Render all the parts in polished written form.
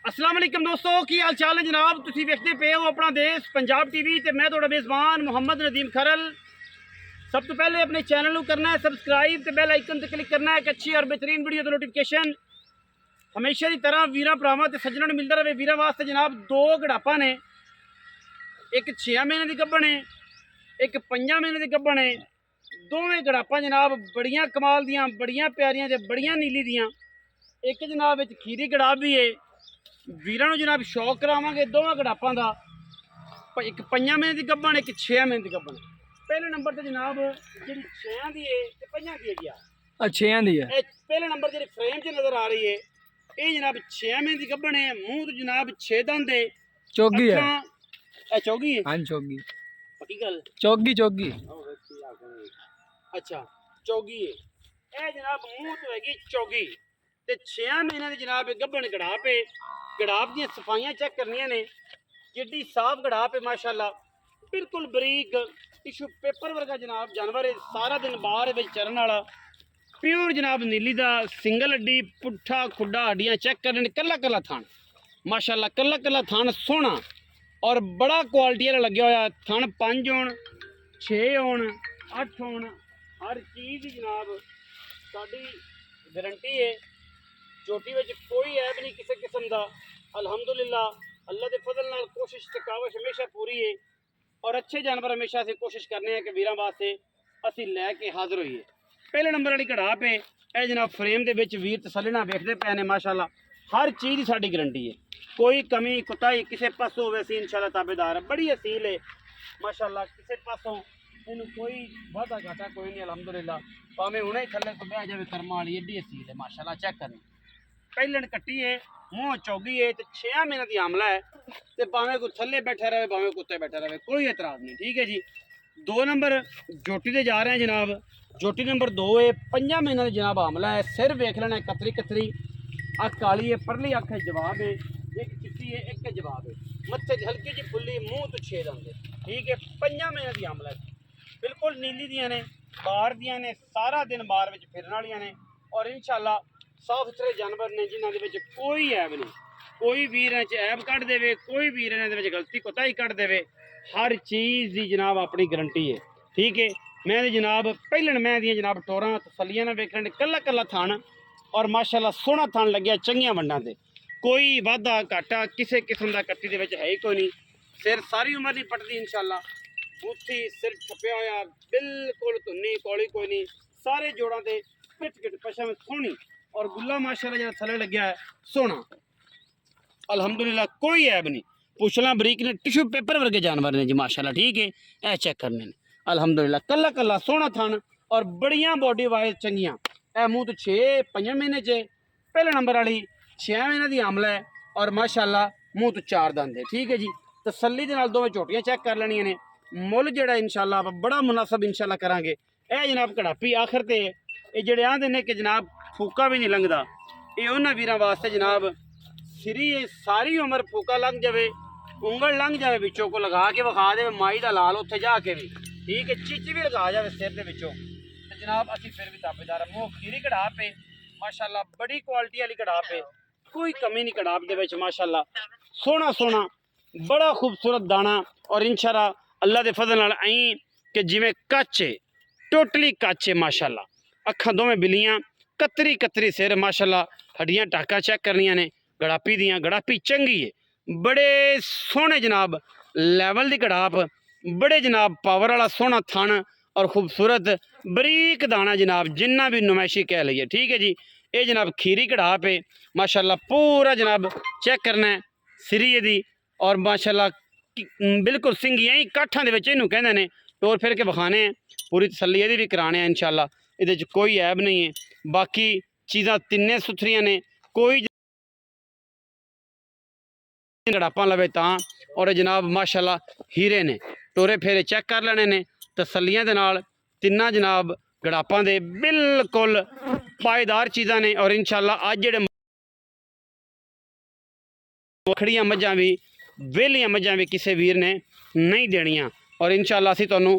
अस्सलाम वालेकुम दोस्तों, की हाल चाल है जनाब। तुसीं वेखदे पे हो अपना देश पंजाब टीवी ते मैं तुहाडा मेज़बान मुहम्मद नदीम खरल। सब तो पहले अपने चैनल को करना है सबसक्राइब ते बेल आइकन ते क्लिक करना है। एक अच्छी और बेहतरीन वीडियो दी नोटिफिकेशन हमेशा की तरह वीरां भरावां ते सज्जणां नूं मिलदा रहे। वीरां वास्ते जनाब दो गड़ापा ने, एक 6 महीने की गब्बण है, एक 5 महीने की गब्बण है। दोवें गड़ापा जनाब बड़ियां कमाल दियां, बड़ियां प्यारियां ते बड़ियां नीली दियां। एक जनाब विच खीरी गड़ाप भी है। वीरां नूं जनाब शौक करावांगे दोवां गड़ापां दा। एक 5 महीने की गब्बण, एक 6 महीने की गब्बण। पहले नंबर ते जनाब जिहड़ी 6 दी है ते 5 दी है जी। 6 दी है। पहले नंबर जिहड़ी फ्रेम च नजर आ रही है ये जनाब 6 महीने की गब्बण है। मूँह तो जनाब 6 दंद है, चौगी है। चौगी है। हाँ चौगी, पक्की गल चौगी चौगी। अच्छा चौगी है। यह जनाब मूँह तो हैगी चौगी ते 6 महीने की जनाब गब्बण गड़ाप है। गड़ाप दी सफाइयां चेक करनियां ने, जिड्डी साफ गड़ाप है माशाल्लाह। बिल्कुल बरीक टिशू पेपर वर्गा जनाब जानवर है। सारा दिन बाहर विच चरन वाला प्योर जनाब नीली दा। सिंगल हड्डी पुट्ठा खुड्डा हड्डियां चेक करने, कला कला थान माशाल्लाह, कला कला थान सोहना और बड़ा क्वालिटी वाला लग्या होया। थन 5 होण 6 होण 8 होण हर चीज़ की जनाब साडी गारंटी है। चोटी में कोई ऐब नहीं किसी किस्म का। अल्हम्दुलिल्लाह अल्लाह के फजल नाल कोशिश ते काविश हमेशा पूरी है और अच्छे जानवर हमेशा असीं कोशिश करने हैं कि वीरां वास्ते असीं लैके हाज़र होइए। पहले नंबर वाली गड़ाप है यह जनाब फ्रेम के विच वीर तसल्ली नाल वेखदे पे ने माशाल्लाह। हर चीज़ की साडी गारंटी है, कोई कमी कुताही किसी पासों होवे असीं इंशाल्लाह ताबेदार है। बड़ी असील है माशाल्लाह, किसी पासों इनू कोई वादा घाटा कोई नहीं अल्हम्दुलिल्लाह। भावें हुणे थल्ले तो बह जावे कर्मां वाली एडी असील है माशाल्लाह। चेक करनी पहलन कट्टी है, मूँह चौगी है तो 6 महीने की आमला है। तो भावें कोई थल्ले बैठा रहे भावें कुत्ते बैठा रहे कोई एतराज़ नहीं, ठीक है जी। 2 नंबर जोटी से जा रहे हैं जनाब। जोटी नंबर 2 है, 5 महीने की जनाब आमला है। सिर वेख लेना कतरी कतरी, अख काली है, परली अख जवाब है, एक चिट्टी है एक जवाब है। मत्थे हल्की जी फुल्ली, मूँह तो 6 दंद है, ठीक है। 5 महीने की आमला है, बिल्कुल नीली दियाँ ने, बाहर दियाँ ने, सारा दिन बाहर में फिरन वालियां ने और इंशाल्लाह साफ सुथरे जानवर ने जिन्होंने कोई ऐब नहीं। कोई वीर ऐब कढ़ दे, कोई वीर इन्होंने गलती कोताही कढ़ दे। हर चीज़ की जनाब अपनी गारंटी है, ठीक है। मैं जनाब पहलन मैं दी जनाब टोरां तसलियां ना वेखने, कला कला थान और माशाल्लाह सोहना थान लग्या चंगियां वंडां ते। कोई वाधा घाटा किसी किस्म का कट्टी दे विच है ही कोई नहीं। सिर सारी उम्र नहीं पटदी इंशाल्लाह। बूथी सिर छपया होया बिल्कुल धुन्नी कौली कोई नहीं। सारे जोड़ां ते पिट गिट पशम सोहनी और गुल्ला माशाल्लाह जो थले लग्या है सोना अल्हम्दुलिल्लाह, कोई ऐब नहीं। पुछला बरीक ने, टिशू पेपर वर्गे जानवर ने जी माशाल्लाह, ठीक है। यह चेक करने ने अल्हम्दुलिल्लाह, कला कला सोना थान और बड़ियां बॉडी वाइज चंगियां। यह मूँह तो 6 महीने च, पहले नंबर वाली 6 महीने की आमला है और माशाल्लाह मूँह तो 4 दंद है, ठीक है जी। तसल्ली दे नाल दोवें झोटियां चेक कर लेनियां ने। मुल जिहड़ा इंशाल्लाह आप बड़ा मुनासब इंशाल्लाह करांगे। यह जनाब कड़ापी आखिर ते ये जिहड़े आंदे ने कि जनाब फूका भी नहीं लंघदा, ये उन्हां वीरां वास्ते जनाब सिरी सारी उम्र फूका लंघ जाए, उंगल लंघ जाए विचों को लगा के विखा दे माई का लाल उत्थे जाके भी, ठीक है। चिच भी लगा जाए सिर के विचों तो जनाब असीं फिर भी ताबेदार। मूँह खीरी कड़ाप है माशाल्लाह, बड़ी क्वालिटी वाली कड़ाप है, कोई कमी नहीं कड़ाप दे विच माशाल्लाह। सोहना सोहना बड़ा खूबसूरत दाना और इंशाल्लाह अल्लाह के फजल नाल आई कि जिवें कच है, टोटली कच है माशाल्लाह। अखां दोवें बिलियां, कतरी कतरी सिर माशाल्लाह, हड्डियां टाका चेक करनियां ने। गड़ापी दियां गड़ापी चंगी है, बड़े सोहने जनाब लैवल की गड़ाप, बड़े जनाब पावर वाला सोहना थन और खूबसूरत बरीक दाना जनाब, जिन्ना भी नुमाइशी कह लीए, ठीक है जी। ये जनाब खीरी गड़ाप है माशाल्लाह, पूरा जनाब चेक करना है सिरी दी और माशाल्लाह बिल्कुल सिंगियां ही काठां दे विच इहनूं कहंदे ने। टोर फिर के विखाने हैं, पूरी तसल्ली ये भी कराने हैं इंशाल्लाह। इहदे च कोई ऐब नहीं है, बाकी चीज़ां तिन्ने सुथरियां ने। कोई गड़ापा लवे तां और जनाब माशाल्लाह हीरे ने। टोरे फेरे चेक कर लेने ने तसल्लियां दे नाल। तिन्ना जनाब गड़ापां दे बिल्कुल पायदार चीज़ां ने और इंशाल्लाह अज जेहड़े वखड़ियां मझां भी वेलियां मझां भी किसी वीर ने नहीं देनियां और इंशाल्लाह असीं तुहानूं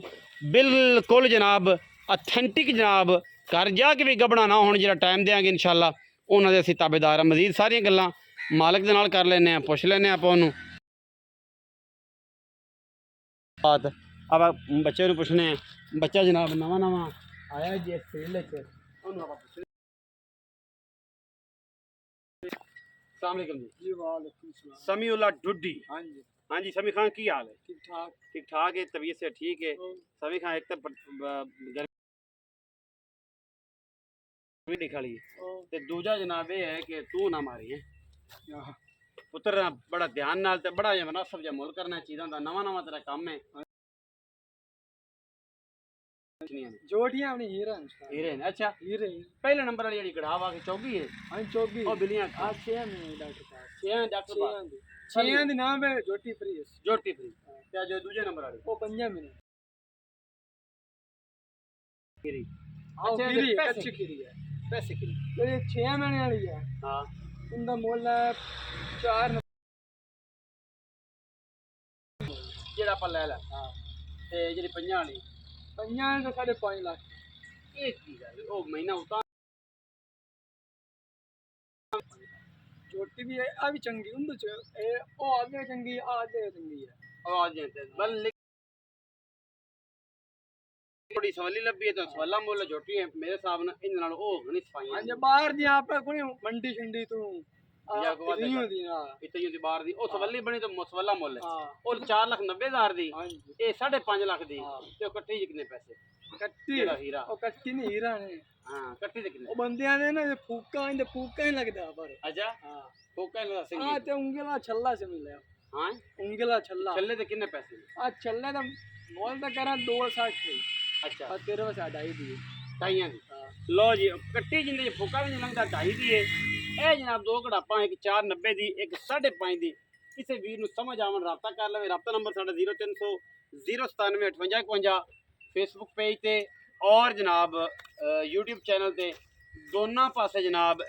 बिल्कुल जनाब ऑथेंटिक जनाब घर जाके भी गबड़ा ना होने जो टाइम देंगे इंशाल्लाह उन्होंने असीं ताबेदार। मजीद सारियां गल्लां ਮਾਲਕ ਦੇ ਨਾਲ ਕਰ ਲੈਨੇ ਆ, ਪੁੱਛ ਲੈਨੇ ਆਪਾਂ ਉਹਨੂੰ। ਬਾਤ ਆਪਾਂ ਬੱਚੇ ਨੂੰ ਪੁੱਛਨੇ ਆ। ਬੱਚਾ ਜਨਾਬ ਨਵਾਂ ਨਵਾਂ ਆਇਆ ਜੀ ਇਸ ਫੀਲਡ 'ਚ, ਉਹਨੂੰ ਆਪਾਂ ਪੁੱਛਨੇ। अस्सलाम वालेकुम जी। वालेकुम सलाम। समीउल्लाह डुड्डी। हाँ जी। हाँ जी समी खान की हाल है? ठीक ठाक। ठीक ठाक है, तबीयत से ठीक है। समी खान एक तो गर्मी दिखा ली ते दूजा जनाब ये है कि तू ना मारी है पुत्र, बड़ा ध्यान नाल ते बड़ा मुनासिब जिहा मुल करना चीज़ां दा। नवां नवां तेरा काम है। जोटियां अपनी हीरा हीरे ने। अच्छा हीरे पहले नंबर वाली जेहड़ी गड़ाव आ के चौगी है, हाँ चौकी ओ बिलियां आ 6 में डॉक्टर साहब। 6 डॉक्टर साहब 6 दी नाम है जोटी फ्री है। जोटी फ्री क्या जो दूजे नंबर वाली वो 5 में हीरी। हाँ अच्छा, खीरी पैसे- अच्छी खीरी है। पैसे की तो ये 6 महीने वाली है। हाँ उनका मोल है 4 जेड़ा अपन ले ला हाँ ते जेडी पंजां वाली 5 तो 5.5 लाख। एक की गल ओ महीना उतार जोटी भी है आ भी चंगी उन तो ए ओ आगे चंगी आ आगे चंगी है। आवाज देते बल थोड़ी सवाली लब्बी है तो सवाला मोल झोटी है मेरे हिसाब ना इन नाल ओ नहीं हाँ सफाई जी बाहर दी आप कोई मंडी शंडी तू या को बात नहीं होती ना। इतनी होती बाहर दी ओ सवाली बनी तो सवाला मोल है हाँ और 4,90,000 दी हाँ जी ए 5.5 लाख दी हाँ। ते ओ कट्टी कितने पैसे कट्टी जेड़ा हीरा ओ कट्टी नहीं हीरा ने हां कट्टी दे कितने ओ बंदियां ने ना फूका ही लगदा पर। अच्छा हाँ फोका लगा आ संगीत ते उंगला छल्ला से मिले हां उंगला छल्ला चले ते कितने पैसे आ छल्ले तो मोल तो करा 2.60 थे अच्छा और 13 से ढाई दी। ढाइयां दी हाँ लो जी कट्टी जिंदे फूका भी नहीं लगता ढाई दी है ਇਹ ਜਨਾਬ ਦੋ ਘੜਾਪਾਂ ਇੱਕ 490 ਦੀ ਇੱਕ 5.5 ਦੀ ਕਿਸੇ ਵੀਰ ਨੂੰ ਸਮਝ ਆਵਣ ਰਾਬਤਾ ਕਰ ਲਵੇ। ਰਾਬਤਾ ਨੰਬਰ ਸਾਡਾ 0300 097 5851 ਫੇਸਬੁੱਕ ਪੇਜ ਤੇ ਔਰ ਜਨਾਬ YouTube ਚੈਨਲ ਤੇ ਦੋਨਾਂ ਪਾਸੇ ਜਨਾਬ